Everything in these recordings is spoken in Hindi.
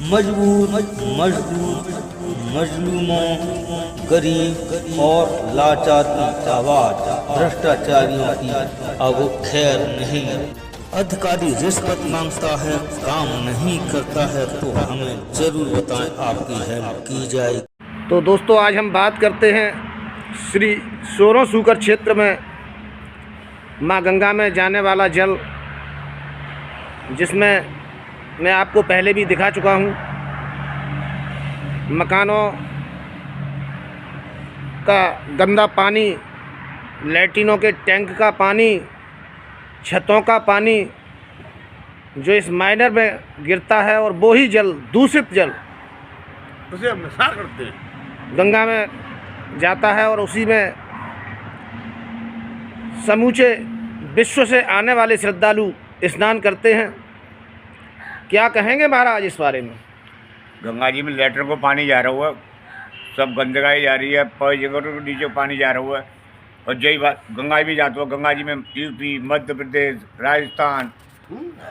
मजबूर, मजदूर, मजलूमों, गरीब और लाचार की आवाज भ्रष्टाचारियों की अब खैर नहीं। अधिकारी रिश्वत मांगता है, काम नहीं करता है तो हमें जरूर बताएं, आपकी हेल्प की जाएगी। तो दोस्तों, आज हम बात करते हैं श्री सोरों सूकर क्षेत्र में माँ गंगा में जाने वाला जल, जिसमें मैं आपको पहले भी दिखा चुका हूँ। मकानों का गंदा पानी, लैट्रिनों के टैंक का पानी, छतों का पानी जो इस माइनर में गिरता है, और वो ही जल, दूषित जल उसे हम नशा करते हैं, गंगा में जाता है और उसी में समूचे विश्व से आने वाले श्रद्धालु स्नान करते हैं। क्या कहेंगे महाराज इस बारे में? गंगा जी में लेटर को पानी जा रहा हुआ, सब गंदगाई जा रही है, पै जगह नीचे पानी जा रहा हुआ है। और जय बात गंगा जी भी जाते हो, गंगा जी में यूपी, मध्य प्रदेश, राजस्थान,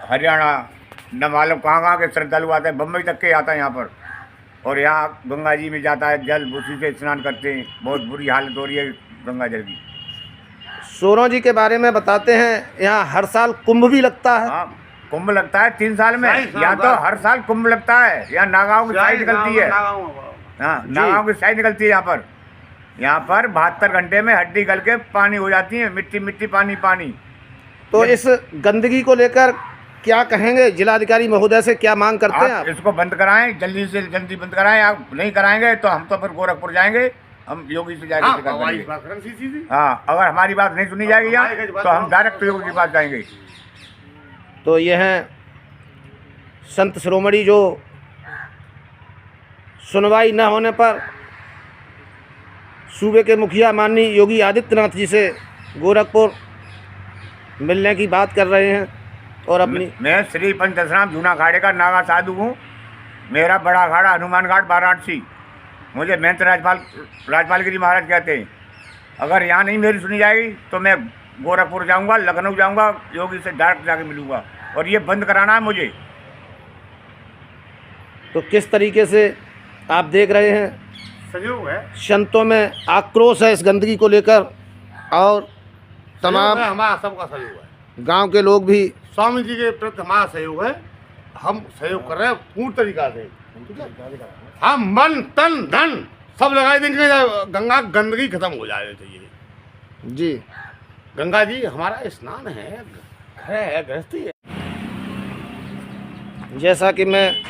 हरियाणा, न मालूम कहाँ के श्रद्धालु आते हैं, बम्बई तक के आता है यहाँ पर। और यहाँ गंगा जी में जाता है जल, उसी से स्नान करते हैं। बहुत बुरी हालत हो रही है गंगा जल की। सोरों जी के बारे में बताते हैं, यहाँ हर साल कुंभ भी लगता है। हाँ, कुंभ लगता है 3 साल में। यहाँ तो हर साल कुंभ लगता है। यहाँ नागांव की साइड निकलती है। हाँ, नागांव की साइड निकलती है यहाँ पर। यहाँ पर 72 घंटे में हड्डी गल के पानी हो जाती है, मिट्टी मिट्टी, पानी पानी। तो इस गंदगी को लेकर क्या कहेंगे? जिलाधिकारी महोदय से क्या मांग करते हैं आप? इसको बंद कराएं, जल्दी से जल्दी बंद कराएं। आप नहीं कराएंगे तो हम तो फिर गोरखपुर जाएंगे, हम योगी से जाएंगे। हाँ, अगर हमारी बात नहीं सुनी जाएगी यहाँ तो हम डायरेक्ट योगी के पास जाएंगे। तो ये हैं संत शिरोमणि, जो सुनवाई न होने पर सूबे के मुखिया माननीय योगी आदित्यनाथ जी से गोरखपुर मिलने की बात कर रहे हैं। और अपनी मैं श्री पंचराम जूना अखाड़े का नागा साधु हूँ। मेरा बड़ा अखाड़ा हनुमान घाट वाराणसी। मुझे महंत राजपालगिरी महाराज कहते हैं। अगर यहाँ नहीं मेरी सुनी जाएगी तो मैं गोरखपुर जाऊंगा, लखनऊ जाऊंगा, योगी से डायरेक्ट जाके मिलूंगा। और ये बंद कराना है मुझे। तो किस तरीके से आप देख रहे हैं, सहयोग है, संतों में आक्रोश है इस गंदगी को लेकर, और तमाम हमारा सबका सहयोग है। गांव के लोग भी स्वामी जी के प्रति हमारा सहयोग है। हम सहयोग कर रहे हैं पूर्ण तरीका से। हम मन तन धन सब लगा देंगे, गंगा गंदगी खत्म हो जाए चाहिए जी। गंगा जी हमारा स्नान है, घर है, गृहस्थी है। जैसा कि मैं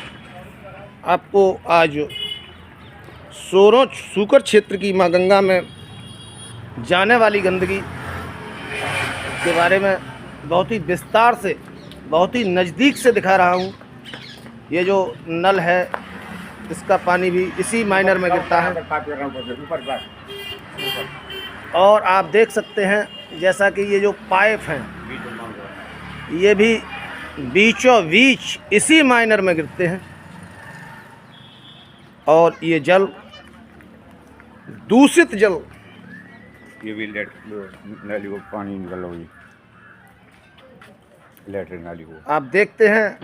आपको आज सोरों सूकर क्षेत्र की माँ गंगा में जाने वाली गंदगी के बारे में बहुत ही विस्तार से, बहुत ही नज़दीक से दिखा रहा हूँ। ये जो नल है, इसका पानी भी इसी माइनर में गिरता है। और आप देख सकते हैं, जैसा कि ये जो पाइप हैं, ये भी बीचों बीच इसी माइनर में गिरते हैं। और ये जल, दूषित जल, ये भी नाली को पानी निकल रहा है, लेटरिन नाली को। आप देखते हैं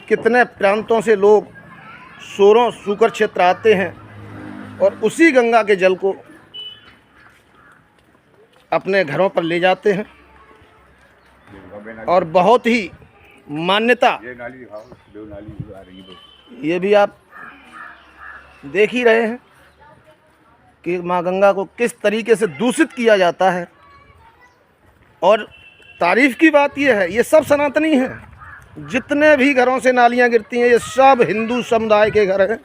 कितने प्रांतों से लोग सोरों सूकर क्षेत्र आते हैं और उसी गंगा के जल को अपने घरों पर ले जाते हैं। और बहुत ही मान्यता, ये भी आप देख ही रहे हैं कि माँ गंगा को किस तरीके से दूषित किया जाता है। और तारीफ़ की बात यह है, ये सब सनातनी हैं। जितने भी घरों से नालियाँ गिरती हैं, ये सब हिंदू समुदाय के घर हैं।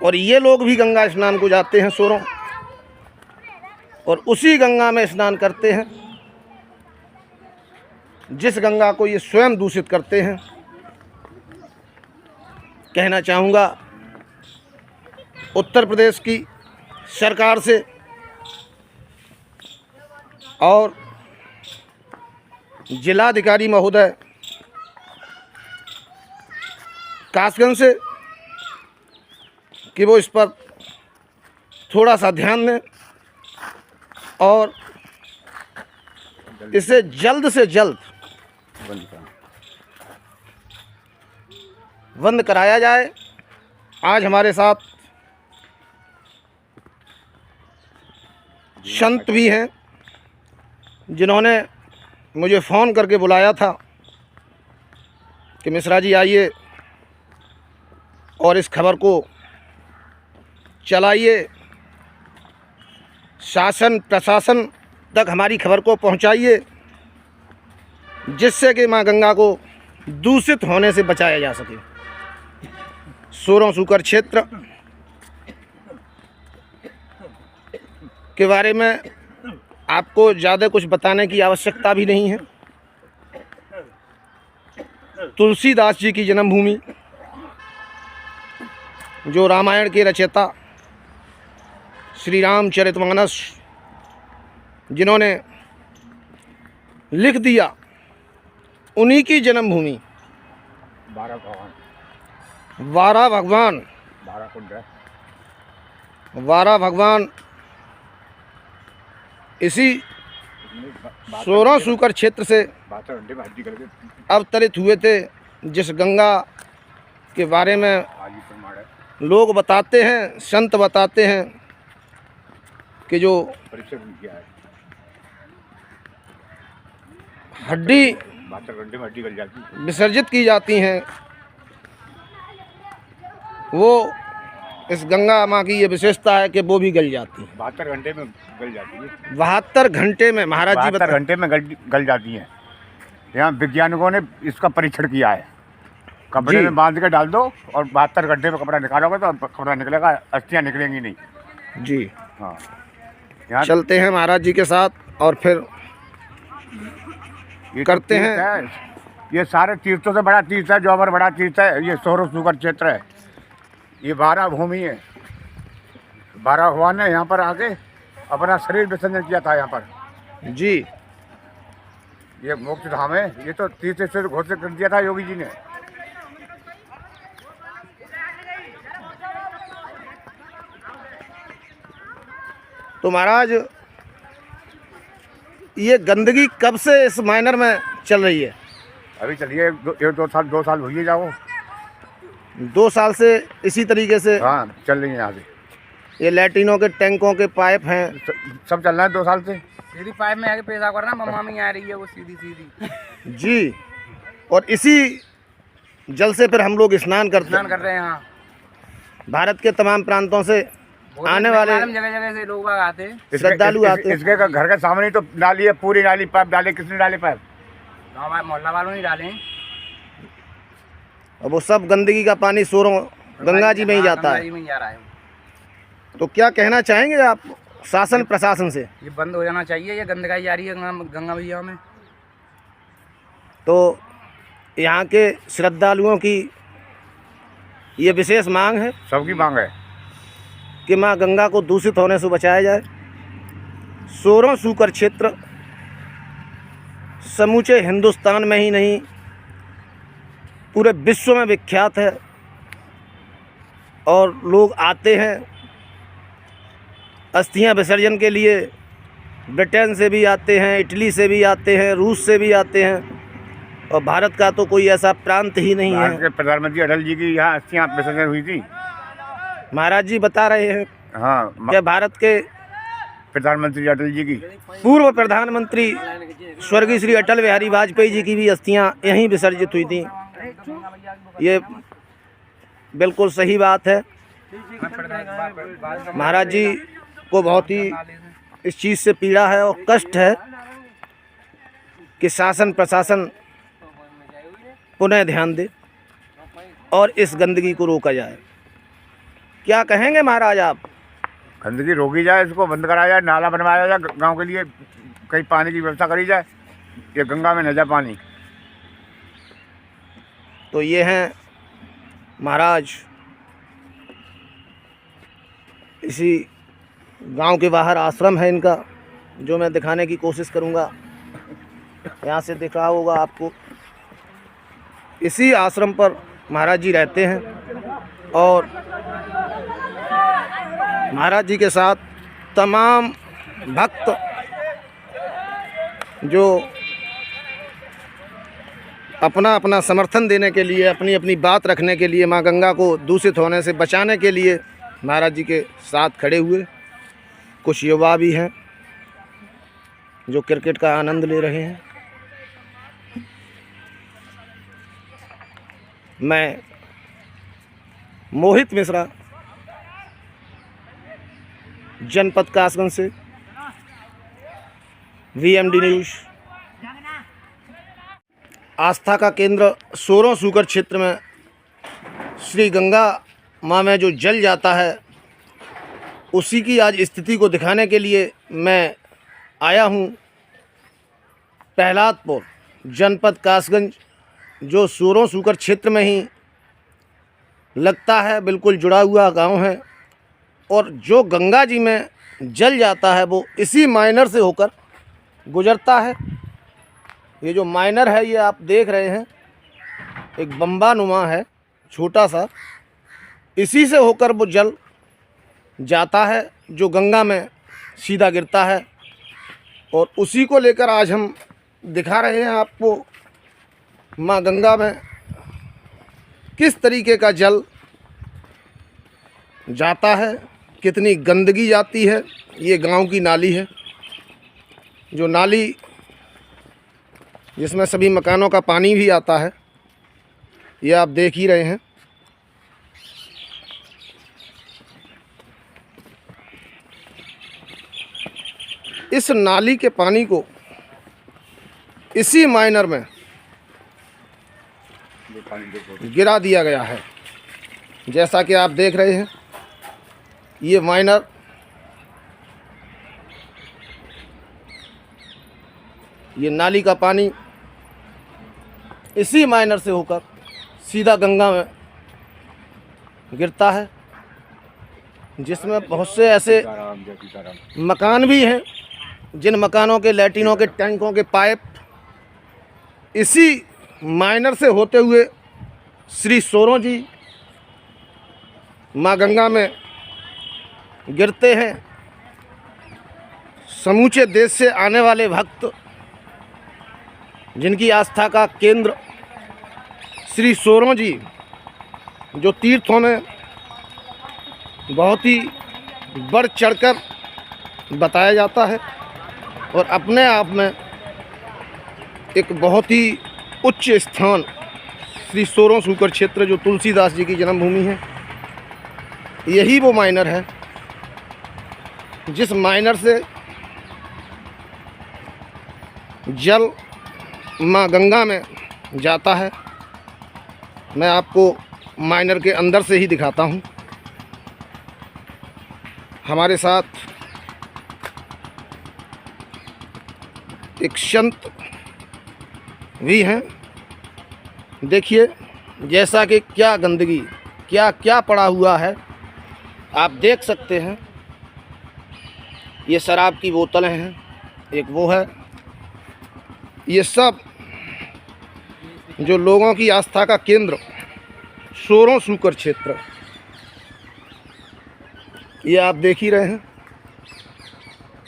और ये लोग भी गंगा स्नान को जाते हैं सोरों, और उसी गंगा में स्नान करते हैं जिस गंगा को ये स्वयं दूषित करते हैं। कहना चाहूँगा उत्तर प्रदेश की सरकार से और जिलाधिकारी महोदय कासगंज से कि वो इस पर थोड़ा सा ध्यान दें और इसे जल्द से जल्द बंद कराया जाए। आज हमारे साथ संत भी हैं जिन्होंने मुझे फ़ोन करके बुलाया था कि मिश्रा जी आइए और इस खबर को चलाइए, शासन प्रशासन तक हमारी खबर को पहुंचाइए, जिससे कि मां गंगा को दूषित होने से बचाया जा सके। सोरों सूकर क्षेत्र के बारे में आपको ज़्यादा कुछ बताने की आवश्यकता भी नहीं है। तुलसीदास जी की जन्मभूमि, जो रामायण के रचयिता श्री रामचरितमानस जिन्होंने लिख दिया, उन्हीं की जन्मभूमि। 12 भगवान 12 भगवान इसी सोरों सूकर क्षेत्र से अवतरित हुए थे, जिस गंगा के बारे में लोग बताते हैं, संत बताते हैं कि जो हड्डी विसर्जित की जाती हैं, वो इस गंगा माँ की ये विशेषता है कि वो भी गल जाती है। 72 घंटे में गल जाती है। 72 घंटे में महाराज जी 72 घंटे में गल जाती है। यहाँ वैज्ञानिकों ने इसका परीक्षण किया है। कपड़े में बांध के डाल दो और 72 घंटे में कपड़ा निकालोगे तो कपड़ा निकलेगा, अस्थियाँ निकलेंगी नहीं। जी हाँ, यहाँ चलते हैं महाराज जी के साथ और फिर ये करते तो हैं। ये सारे तीर्थों से बड़ा तीर्थ है, जो हमारा बड़ा तीर्थ है, ये सोरों सूकर क्षेत्र है। ये 12 भूमि है। 12 भगवान ने यहाँ पर आके अपना शरीर विसर्जन किया था। यहाँ पर जी ये मोक्ष धाम है। ये तो तीर्थ से घोषित कर दिया था योगी जी ने। तो महाराज, ये गंदगी कब से इस माइनर में चल रही है? अभी चलिए 2 साल हुई जाओ। 2 साल से इसी तरीके से हाँ चल रही है यहाँ से। ये लैट्रिनों के टैंकों के पाइप हैं, सब चल रहा है 2 साल से। सीधी पाइप में आके पेशाब करना, मम्मा में आ रही है वो सीधी जी। और इसी जल से फिर हम लोग स्नान करते स्नान हैं। कर रहे हैं। यहाँ भारत के तमाम प्रांतों से आने वाले जगह जगह से लोग आते हैं, श्रद्धालु आते हैं। इसके घर के सामने ही तो डाली है, पूरी डाली पाइप डाले। किसने डाले पाइप? गाँव मोहल्ला वालों ने डाले। और वो सब गंदगी का पानी सोरों गंगा जी में ही जाता गंगा है। जी में ही जा रहा है। तो क्या कहना चाहेंगे आप शासन प्रशासन से? ये बंद हो जाना चाहिए, ये गंदगी जा रही है गंगा मैया में। तो यहाँ के श्रद्धालुओं की ये विशेष मांग है सबकी मांग है कि माँ गंगा को दूषित होने से बचाया जाए। सोरों सूकर क्षेत्र समूचे हिंदुस्तान में ही नहीं, पूरे विश्व में विख्यात है। और लोग आते हैं अस्थियां विसर्जन के लिए। ब्रिटेन से भी आते हैं, इटली से भी आते हैं, रूस से भी आते हैं। और भारत का तो कोई ऐसा प्रांत ही नहीं है। भारत के प्रधानमंत्री अटल जी की यहाँ अस्थियाँ विसर्जन हुई थी। महाराज जी बता रहे हैं हाँ, कि भारत के प्रधानमंत्री अटल जी की, पूर्व प्रधानमंत्री स्वर्गीय श्री अटल बिहारी वाजपेयी जी की भी अस्थियां यहीं विसर्जित हुई थी। ये बिल्कुल सही बात है। महाराज जी को बहुत ही इस चीज़ से पीड़ा है और कष्ट है कि शासन प्रशासन पुनः ध्यान दे और इस गंदगी को रोका जाए। क्या कहेंगे महाराज आप? गंदगी रोकी जाए, इसको बंद कराया जाए, नाला बनवाया जाए गांव के लिए, कहीं पानी की व्यवस्था करी जाए, ये गंगा में न जाए पानी। तो ये हैं महाराज, इसी गांव के बाहर आश्रम है इनका, जो मैं दिखाने की कोशिश करूंगा। यहाँ से दिख रहा होगा आपको। इसी आश्रम पर महाराज जी रहते हैं और महाराज जी के साथ तमाम भक्त जो अपना अपना समर्थन देने के लिए, अपनी अपनी बात रखने के लिए, माँ गंगा को दूषित होने से बचाने के लिए महाराज जी के साथ खड़े हुए। कुछ युवा भी हैं जो क्रिकेट का आनंद ले रहे हैं। मैं मोहित मिश्रा, जनपद कासगंज से, VMD न्यूज़। आस्था का केंद्र सोरों सूकर क्षेत्र में श्री गंगा माँ में जो जल जाता है, उसी की आज स्थिति को दिखाने के लिए मैं आया हूँ। प्रहलादपुर, जनपद कासगंज, जो सोरों सूकर क्षेत्र में ही लगता है, बिल्कुल जुड़ा हुआ गांव है। और जो गंगा जी में जल जाता है वो इसी माइनर से होकर गुजरता है। ये जो माइनर है, ये आप देख रहे हैं, एक बम्बा नुमा है, छोटा सा। इसी से होकर वो जल जाता है जो गंगा में सीधा गिरता है। और उसी को लेकर आज हम दिखा रहे हैं आपको माँ गंगा में किस तरीके का जल जाता है, कितनी गंदगी जाती है। ये गांव की नाली है, जो नाली जिसमें सभी मकानों का पानी भी आता है, ये आप देख ही रहे हैं। इस नाली के पानी को इसी माइनर में गिरा दिया गया है। जैसा कि आप देख रहे हैं, ये माइनर ये नाली का पानी इसी माइनर से होकर सीधा गंगा में गिरता है, जिसमें बहुत से ऐसे मकान भी हैं जिन मकानों के लैट्रिनों के टैंकों के पाइप इसी माइनर से होते हुए श्री सोरों जी माँ गंगा में गिरते हैं। समूचे देश से आने वाले भक्त, जिनकी आस्था का केंद्र श्री सोरों जी, जो तीर्थों में बहुत ही बढ़ चढ़कर बताया जाता है और अपने आप में एक बहुत ही उच्च स्थान, श्री सोरों सूकर क्षेत्र, जो तुलसीदास जी की जन्मभूमि है, यही वो माइनर है जिस माइनर से जल माँ गंगा में जाता है। मैं आपको माइनर के अंदर से ही दिखाता हूँ। हमारे साथ एक संत भी हैं। देखिए जैसा कि क्या गंदगी, क्या क्या पड़ा हुआ है, आप देख सकते हैं। ये शराब की बोतलें हैं, एक वो है। ये सब जो लोगों की आस्था का केंद्र सोरों सूकर क्षेत्र, ये आप देख ही रहे हैं।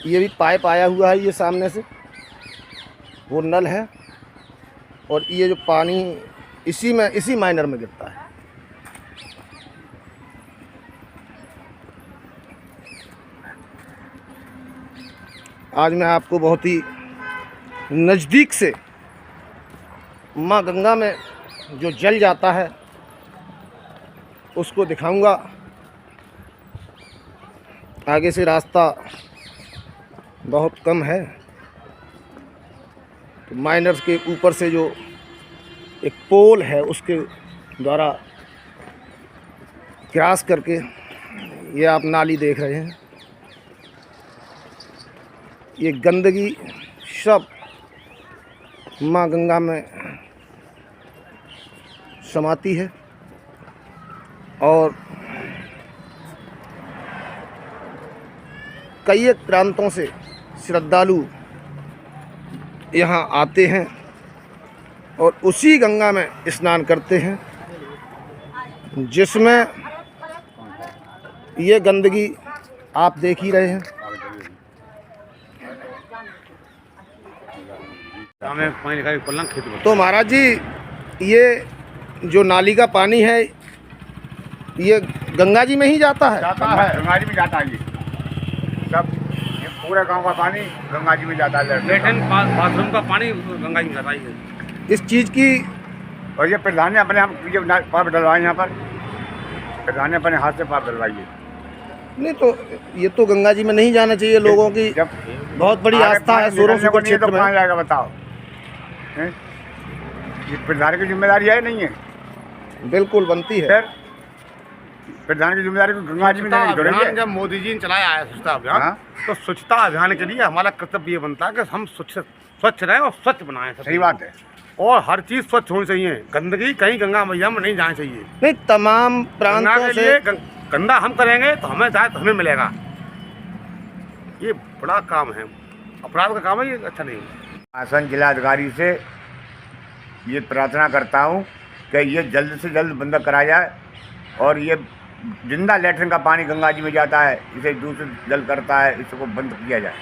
ये भी पाइप आया हुआ है, ये सामने से वो नल है, और ये जो पानी इसी माइनर में गिरता है। आज मैं आपको बहुत ही नज़दीक से माँ गंगा में जो जल जाता है उसको दिखाऊंगा। आगे से रास्ता बहुत कम है, तो माइनर्स के ऊपर से जो एक पोल है उसके द्वारा क्रॉस करके ये आप नाली देख रहे हैं। ये गंदगी सब माँ गंगा में समाती है और कई एक प्रांतों से श्रद्धालु यहाँ आते हैं और उसी गंगा में स्नान करते हैं, जिसमें ये गंदगी आप देख ही रहे हैं। हमें पानी निकाल के पलंग खेत में। तो महाराज जी, ये जो नाली का पानी है ये गंगा जी में ही जाता है? जाता है। गंगा जी में जाता है। ये सब ये पूरे गांव का पानी गंगा जी में जाता है। लेटरिन बाथरूम का पानी गंगा जी में जाता है। इस चीज़ की और ये प्रधान ने अपने हम ये पाइप डलवाए यहाँ पर, प्रधान ने अपने हाथ से पाइप डलवाइए। नहीं, तो ये तो गंगा जी में नहीं जाना चाहिए। लोगों की जब बहुत बड़ी आगे आस्था है पानी सोरो निकलने को सुकर नहीं है तो क्षेत्र कहाँ में। जाएगा बताओ? हैं? ये प्रधान की जिम्मेदारी है नहीं है? बिल्कुल बनती है। फिर प्रधान की जिम्मेदारी को गंगा जी में स्वच्छता नहीं जोड़ेंगे। अभियान जब मोदी जी ने चलाया है स्वच्छता अभियान, हाँ। तो स्वच्छता अभियान के लिए हमारा कर्तव्य ये बनता है कि हम स्वच्छ रहें और स्वच्छ बनाएं। सही बात है। और हर चीज़ स्वच्छ होनी चाहिए। गंदगी कहीं गंगा मैया में नहीं जानी चाहिए। नहीं, तमाम गंगा प्रांतों के से लिए गंदा हम करेंगे तो हमें जाए तो हमें मिलेगा। ये बड़ा काम है, अपराध का काम है, ये अच्छा नहीं है। आसन जिलाधिकारी से ये प्रार्थना करता हूँ कि ये जल्द से जल्द बंद कराया जाए और ये जिंदा लेटरिन का पानी गंगा जी में जाता है, इसे दूषित जल करता है, इसको बंद किया जाए।